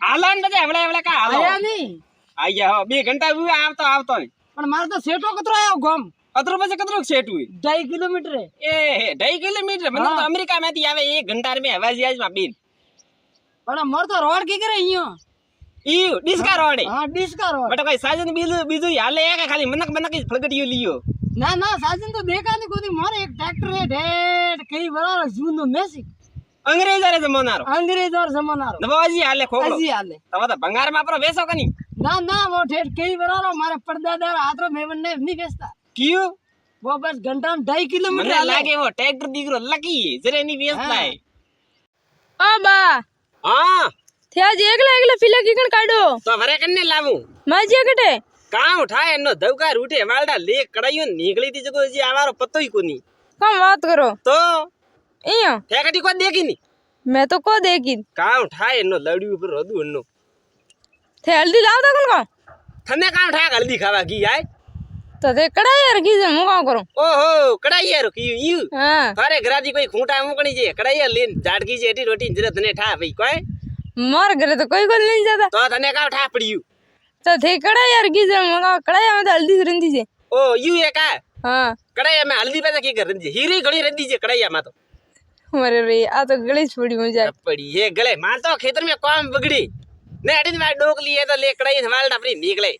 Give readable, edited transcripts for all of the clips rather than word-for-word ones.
હાલાન બજે હવળે કા હાલો આયા નહીં આયા હો 2 ઘંટા ઉભી આવતો પણ મારે તો સેટો કતરો આવ્યો ગમ અતરો પછી કતરો સેટું 2.5 કિલોમીટર એ 2.5 કિલોમીટર મને તો અમેરિકા માંથી આવે 1 ઘંટા મે હવાજી આજમાં બેન પણ મર તો રોડ કી કરે અહીંયા ઈ ડિસ્કા રોડે હા ડિસ્કા રોડ બટ કોઈ સાજન બીજું હાલે કે ખાલી મનક જ ફળગટીયો લીયો ના સાજન તો દેખા ની કોઈ મારે એક ટ્રેક્ટર હે ઢેડ કઈ બરાબર જૂનો મેસી અંગ્રેજારે જમાનારો નવાજી હાલે ખોખલો હજી હાલે તમે તો ભંગાર માં આપરો વેસો કની ના વો ઠેઠ કઈ બરાબર મારે પડદાદાર આતરો મેવન ને નહીં વેચતા ક્યું वो बस घंटा में 2.5 किलोमीटर મને લાગે વો ટ્રેક્ટર દીકરો લકી જરે ની વેચતા ओ बा हां થયા જે એકલા ફિલા કીકણ કાઢો તો વરે કને લાવું માજે કટે કાં ઉઠાય એનો ધવકાર ઉઠે વાલડા લે કડાયો નીકળી તી જગો જી આવારો પતોય કોની કમ વાત કરો તો અહીંયા ફેકટી કો દેખી ની मैं तो को देखी કાં ઉઠાય એનો લડ્યું ઉપર હદુ એનો थे हल्दी लाव ता को થને કાં ઉઠાય હલ્દી ખાવા કી આય तो थे कड़ाई यार की मु का करूं ओहो कड़ाई કી ઈ हां તારે ઘરાજી કોઈ ખૂંટા મૂકણી છે કડાઈ લેન જાડકી છે એટી રોટી જરે તને ઠા ભઈ કોઈ मार घरे तो कोई नहीं जाता તો તને કાં ઠા પડ્યું तो थे कड़ाई यार की मु का कड़ाई में तो हल्दी रंदी से ઓ યુ એ કા हां કડાઈ માં હલ્દી પેદા કી કરંદી હીરી ઘણી રંદી છે કડાઈ માં તો अरे रे आ तो गली छोड़ी मजा पड़ी ये गले मान तो खेतर में काम बगड़ी ने अड़ी में डोक लिए तो ले कड़ाई हमाल डबरी निकले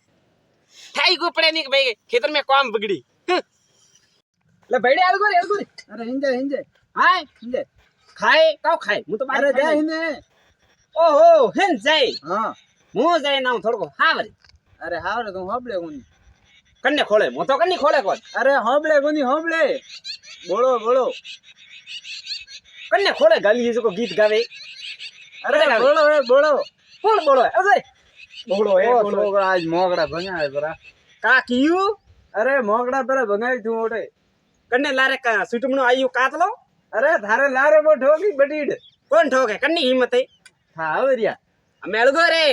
ठाई को पड़े नहीं भाई खेतर में काम बगड़ी ले बैठे अलगोरी अरे हिंजे हाय खाए काओ खाए मु तो अरे जा हिंदे ओहो हिन जाए हां मु जाए ना थोड़ो को हावरे अरे हावरे तो होबले कोनी कन्ने खोले मु तो कन्नी खोले कोन अरे होबले कोनी होबले बोलो कन्ने खोले गाली इसको गीत गावे अरे बोलो कौन बोलो अरे बोलो है बोलो आज मोगड़ा भंगा है बरा का कियो अरे मोगड़ा पर भंगाई तू ओटे कन्ने लारे का सुटमनो आयु कातलो अरे थारे लारे बो ठोकी बटीड कौन ठोके कन्नी हिम्मत है था आवरिया हमें अलगो रे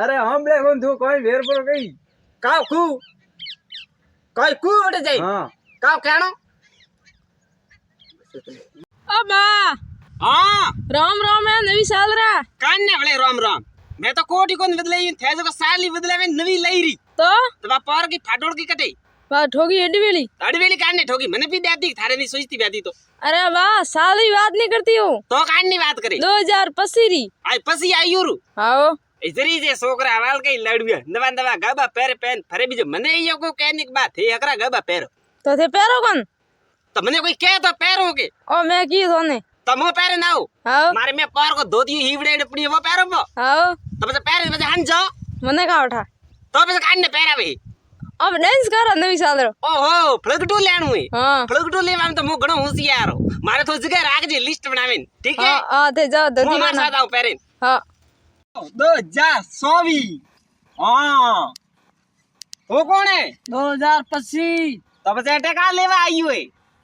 अरे होबले कोन तू कोई वेर पर गई काव कू कोई कू उठ जाई हां काव कहणो ओ बा हां राम राम है नवी साल रा कान्ने भले राम राम मैं तो कोटी कोन बदलाई थे जो साली बदलावे नवी लई री तो बा पार की फाटोड़ की कटे बा ठोगी एडी वेली अड़वेली कान्ने ठोकी मने भी देती थारे नहीं सोचती ब्याती तो अरे वाह साल ही बात नहीं करती हूँ तो कान्नी बात करे 2025 री आई पसी आयुरु आओ इधरी जे सोकरा वाल कई लड़विया नवा गबा पैर पेन फरे बीजो मने यो को कहने की बात है एकरा गबा पैरो तो थे पैरो कौन तो मने कोई कहे तो पैरों के ओ मैं की सोने तो मो पैर ना हो आओ मारे में पार को धोती हिवड़े पड़ी वो पैरो मो आओ तो बस पैर बस हन जाओ मने का उठा तो बस कान्ने पैर आवे अब डांस करो नवी साल रो ओहो फ्लगटू लेणु है हां फ्लगटू लेवा में तो मो घणो होशियार हो मारे तो जगह राख जे लिस्ट बनावे ठीक है हां थे जाओ मो ददी मार बना साथ आओ पैरे हां 2024 हां वो कौन है 2025 तो बस अटे का लेवा आयु है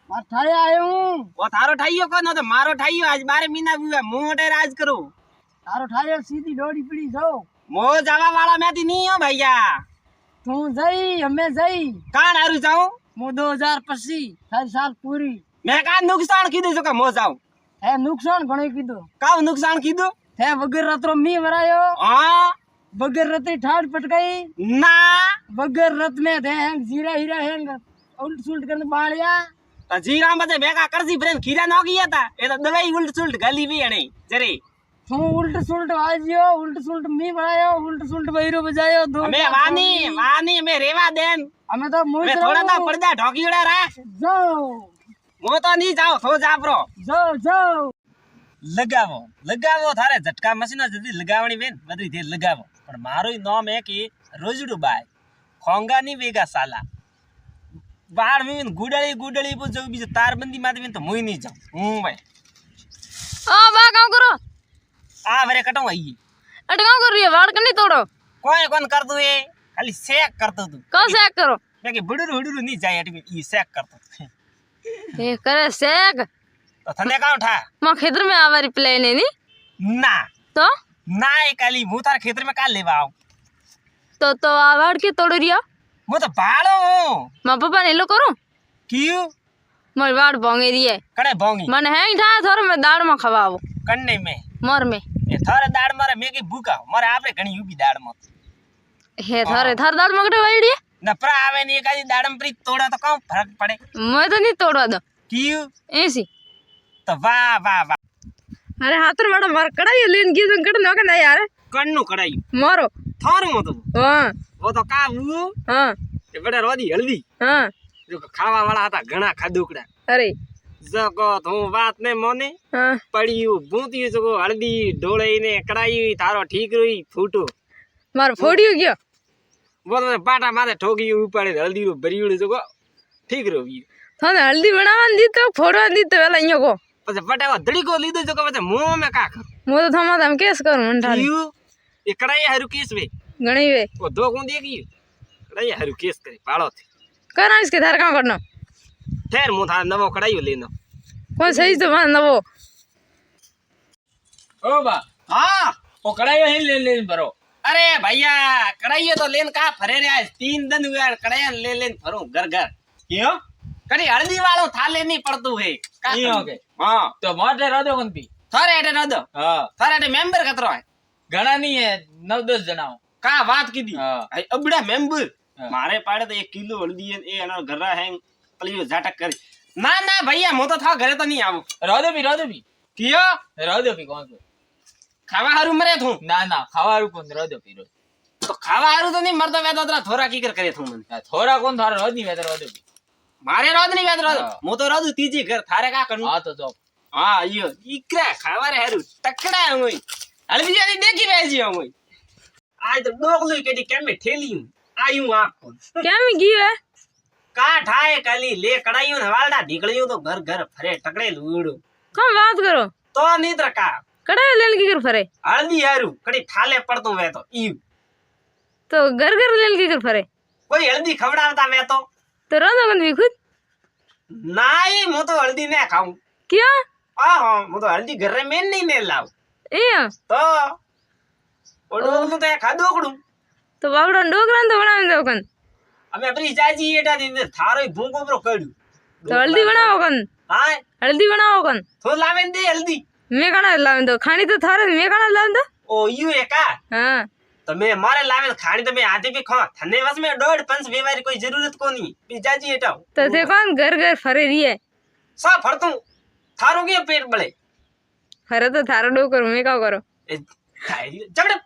मार थारे आयो हूं वो थारो ठाइयो को न तो मारो ठाइयो आज 12 महीना हुआ मोटे राज करो तारो थारे सीधी डोडी पड़ी जाओ मो जावा वाला मैं ती नहीं हो भैया तू जई हमें जई कान आरु जाऊं मो 2025 थारी साल पूरी मैं का नुकसान कीधु जो का मो जाऊं है नुकसान घणो कीधो का नुकसान कीधु है बगर रतरो मी वरायो हां बगर रते ठाड़ पटकाई ना बगर रत में थे हैंग जीरा हीरा हैंग उल्ट सुल्ट करने बालिया तो जीरा बजे बेगा करसी फ्रेंड खीरा न गया था ये तो दवाई उल्ट सुल्ट गली भी है नहीं जरे तू उल्ट सुल्ट आजियो उल्ट सुल्ट मी बनायो उल्ट सुल्ट बहिरो बजायो दो हमें वानी में रेवा देन हमें तो मुझ मैं थोड़ा सा पर्दा ढोकीड़ा राख जाओ मो तो नहीं जाओ थो जापरो जाओ लगावो थारे झटका मशीन जदी लगावणी बेन बदरी दे लगावो पण मारो नाम है कि रोजडू बाय खोंगा नहीं वेगा साला बाड़ में गुडड़ी पर जो बीज तारबंदी माते में तो मुई नहीं जाऊं हूं भाई ओ बा काम करो आ वरे कटो आई अट काम कर रही है वाड़ कने तोड़ो कोई कौन कर दू ये खाली सेक कर दू का सेक करो मैं कि बुडरू नहीं जाए अट ई सेक कर दू ये करे सेक तो थने का उठा मां खेतर में आवारी प्लेन है नी ना तो ना ये काली मु तार खेतर में का लेवा आऊं तो आवाड़ के तोड़ रिया मु तो बालो हूं मां पापा ने लो करो क्यों मोर वाड़ बोंगे रिए कने बोंगी मन हैंग था थोर में दाड़ में खवाओ कन्ने में मोर में એ થારે દાળ મારે મેગી ભૂકા મારે આપણે ઘણી ઉભી દાળમાં હે થારે થાર દાળ મગડે વાળી નપરા આવે ને એકાદી દાડમ પ્રી તોડા તો કામ ફરક પડે મેં તો નહીં તોડવા દો કયું 80 તો વાહ વાહ વાહ અરે હાથર મારા માર કડાઈ લઈને ગીધું કડ નોકે ના યાર કણનું કડાયું મારો થારું હતું હા વો તો કાવું હા એ બડા રોદી હલ્દી હા જો ખાવા વાળા હતા ઘણા ખાધુકડા અરે જકો હું વાત ને મોને હા પડ્યું ભૂંત્યું જકો હળદી ઢોળાઈને કડાઈ તારો ઠીક રહી ફૂટો માર ફોડ્યું ગયો બોલ પાટા માથે ઠોકી ઉપાડે હલ્દી નું ભર્યું જકો ઠીક રહ્યું તને હલ્દી બનાવવાની દીધો ફોડવાની દીધો પેલા અહીંયા કો પછી પટાવા ધડીકો લીધો જકો પછી મોં મે કાખ હું તો થમા થમ કેસ કરું મંઠાલી યુ એ કડાઈ હારું કેસ વે ઘણી વે ઓ ધો કોણ દેખી કડાઈ હારું કેસ કરી પાળો થી કરાવીશ કે તાર કામ કરનો ઠેર હું થાર નવો કડાઈયો લેનો કોણ સહી તો માર નવો ओ बा हाँ वो कढ़ाई ही ले भरो अरे भैया कढ़ाई तो लेन का फरे रे आज 3 दिन हुए कढ़ाई ले भरो घर घर क्यों कड़ी हल्दी वालों थाले नहीं पड़तू है का ओके हाँ तो मोटे राधो कंपी थारे एटे न दो हाँ थारे एटे मेंबर कतरो है घना नहीं है 9-10 जना हो का बात की दी हाँ आई अबड़ा मेंबर हाँ। मारे पाड़े तो 1 किलो हल्दी है ए अना घरा है पलियो झाटक कर ना ना भैया मो तो था घरे तो नहीं आवो राधो भी क्यों राधो भी कौन से खावा हारू मरे थू ना ना खावा कौन राधो पी रो तो खावा हारू तो नहीं मरता वैदा तरा थोड़ा की कर करे थू मन थोड़ा कौन थारा राध नहीं वेतर राधो भी मारे रोद नहीं वेद रोद हाँ। मो तो रोद तीजी घर थारे का करू हाँ तो जो हाँ यो इकरा खावा रे हारू टकड़ा है मोई हल्दी वाली देखी रह जी मोई आज तो डोगलू केटी केम में ठेली हूं आयू आपको क्या में गई है का ठाए काली ले कड़ाईयो ने वालडा निकलियो तो घर घर फरे टकड़े लूड़ो कम बात करो तो नीत रखा कड़ाई लेन की कर फरे हल्दी हारू कड़ी थाले पड़तो वे तो ई तो घर घर लेन की कर फरे कोई हल्दी खवड़ावता वे तो राधो कन भी खुद नाई मो तो हल्दी ने खाऊं क्या हां मो तो हल्दी घर में नहीं ने लाव ए तो ओडो तो खादोकड़ू तो बाबड़ा डोकरा तो बना दो कन અમે આપણી જાજી એટા ની અંદર થારો ભૂંકો બરો કડ્યું तो हल्दी बनाओ कन હા हल्दी बनाओ कन થો લાવે દે હલ્દી मैं कना लावन दो खानी तो थारे मैं कना लावन दो ઓ યુ એકા हाँ તમે મારે લાવે ખાણી તમે આતે બી ખા થને વસ મે દોડ पंच વેવારી કોઈ જરૂરત કોની બી જાજી એટા तो थे कौन घर घर फरे रही है सा फरतू थारो के पेट बळे फरे तो थारा डोकर मैं क्या करो जगड़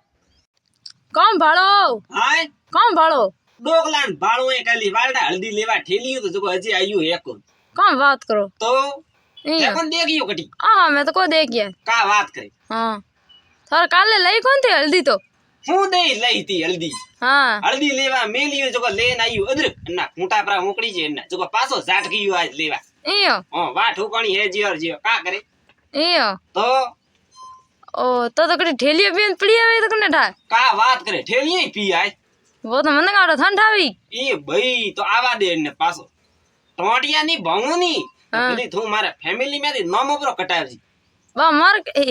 कौन भाड़ो हाय कौन भाड़ो डोगलान बाळो ए काली वालडा हल्दी लेवा ठेलियो तो जको हजी आयु एको कौन बात करो तो ए एकन देखियो कटी हाँ मैं तो को देखिए का बात करे हाँ थार काले लई कौन थी हल्दी तो હું દે લઈ તી હલ્દી हाँ હલ્દી લેવા મેલિયો જકો લેન આયુ અદરક ના મોટા પરા મોકળી છે એના જકો પાછો ઝાટકીયો આજ લેવા इयो હા વાઠ ઉપાણી હે જીવર જીવ કા કરે इयो તો ओ तो कड़ी ठेलिया बेन पड़ी है तो कने ठा કા વાત કરે ઠેલીએ પી આય वो तो मन काटो ठंडावी એ ભાઈ તો આવા દે ને પાછો ટોટિયા ની ભંગુની હા. બધી તું મારા ફેમિલી માંથી નામ ઉપરો કટાવજી बा मार ए